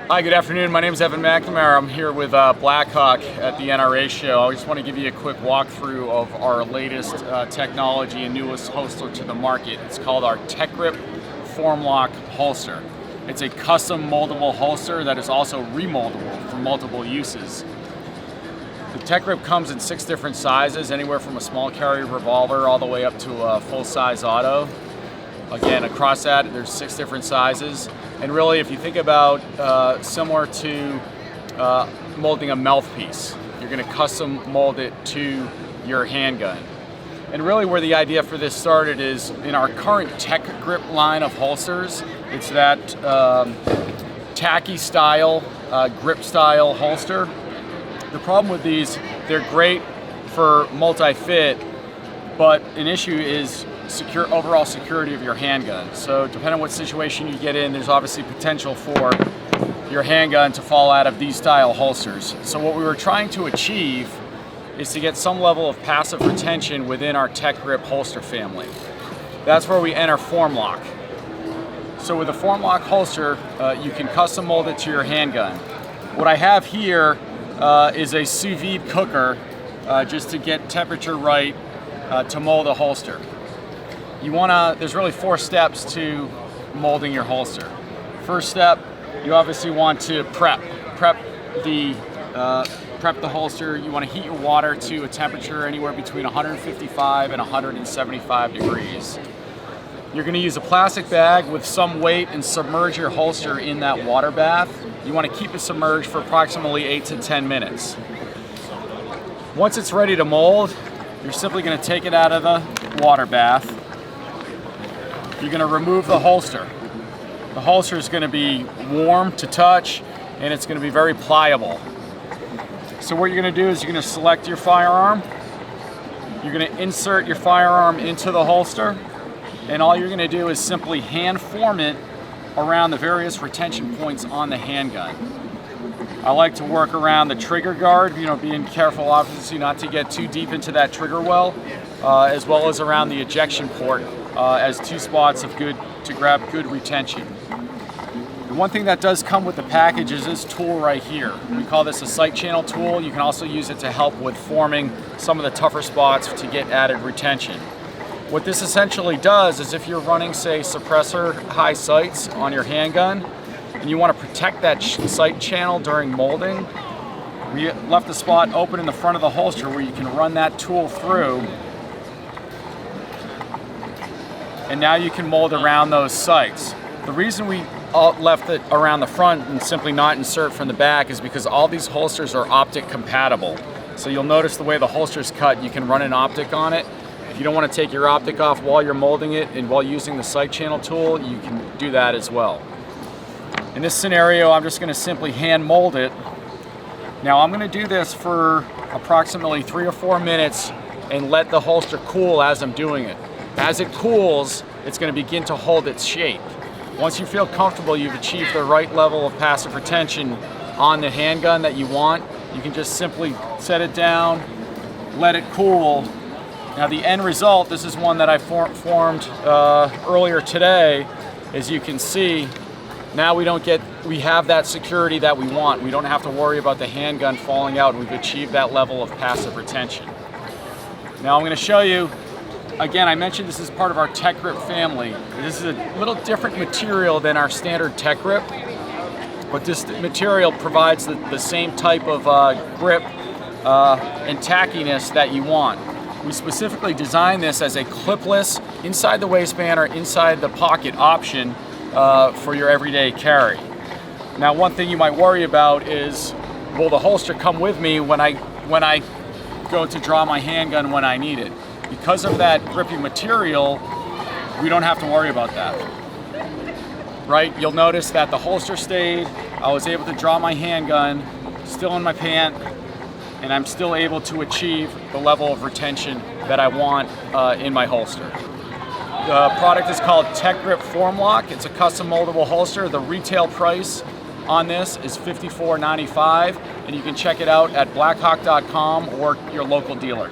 Hi, good afternoon. My name is Evan McNamara. I'm here with Blackhawk at the NRA show. I just want to give you a quick walkthrough of our latest technology and newest holster to the market. It's called our TecGrip FORMLOK holster. It's a custom moldable holster that is also remoldable for multiple uses. The TecGrip comes in 6 different sizes, anywhere from a small carry revolver all the way up to a full-size auto. Again, across that, there's 6 different sizes. And really, if you think about similar to molding a mouthpiece, you're going to custom mold it to your handgun. And really where the idea for this started is in our current TecGrip line of holsters. It's that tacky style, grip style holster. The problem with these, they're great for multi-fit, but an issue is overall security of your handgun. So depending on what situation you get in, there's obviously potential for your handgun to fall out of these style holsters. So what we were trying to achieve is to get some level of passive retention within our TecGrip holster family. That's where we enter FORMLOK. So with a FORMLOK holster, you can custom mold it to your handgun. What I have here is a sous vide cooker just to get temperature right to mold a holster. There's really 4 steps to molding your holster. First step, you obviously want to prep the holster. You want to heat your water to a temperature anywhere between 155 and 175 degrees. You're going to use a plastic bag with some weight and submerge your holster in that water bath. You want to keep it submerged for approximately 8 to 10 minutes. Once it's ready to mold, you're simply going to take it out of the water bath. You're going to remove the holster. The holster is going to be warm to touch and it's going to be very pliable. So what you're going to do is you're going to select your firearm. You're going to insert your firearm into the holster, and all you're going to do is simply hand form it around the various retention points on the handgun. I like to work around the trigger guard, being careful obviously not to get too deep into that trigger well, as well as around the ejection port as 2 spots to grab good retention. The one thing that does come with the package is this tool right here. We call this a sight channel tool. You can also use it to help with forming some of the tougher spots to get added retention. What this essentially does is if you're running, say, suppressor high sights on your handgun and you want to protect that sight channel during molding, we left a spot open in the front of the holster where you can run that tool through, and now you can mold around those sights. The reason we left it around the front and simply not insert from the back is because all these holsters are optic compatible. So you'll notice the way the holster's cut, you can run an optic on it. If you don't want to take your optic off while you're molding it and while using the sight channel tool, you can do that as well. In this scenario, I'm just going to simply hand mold it. Now I'm going to do this for approximately 3 or 4 minutes and let the holster cool as I'm doing it. As it cools, it's going to begin to hold its shape. Once you feel comfortable you've achieved the right level of passive retention on the handgun that you want, you can just simply set it down, let it cool. Now the end result, this is one that I formed earlier today. As you can see, now we have that security that we want. We don't have to worry about the handgun falling out. We've achieved that level of passive retention. Now I'm going to show you, again, I mentioned this is part of our TecGrip family. This is a little different material than our standard TecGrip, but this material provides the same type of grip and tackiness that you want. We specifically designed this as a clipless, inside the waistband or inside the pocket option for your everyday carry. Now one thing you might worry about is, will the holster come with me when I go to draw my handgun when I need it? Because of that grippy material, we don't have to worry about that. Right? You'll notice that the holster stayed, I was able to draw my handgun, still in my pant, and I'm still able to achieve the level of retention that I want in my holster. The product is called TecGrip FORMLOK. It's a custom moldable holster. The retail price on this is $54.95, and you can check it out at blackhawk.com or your local dealer.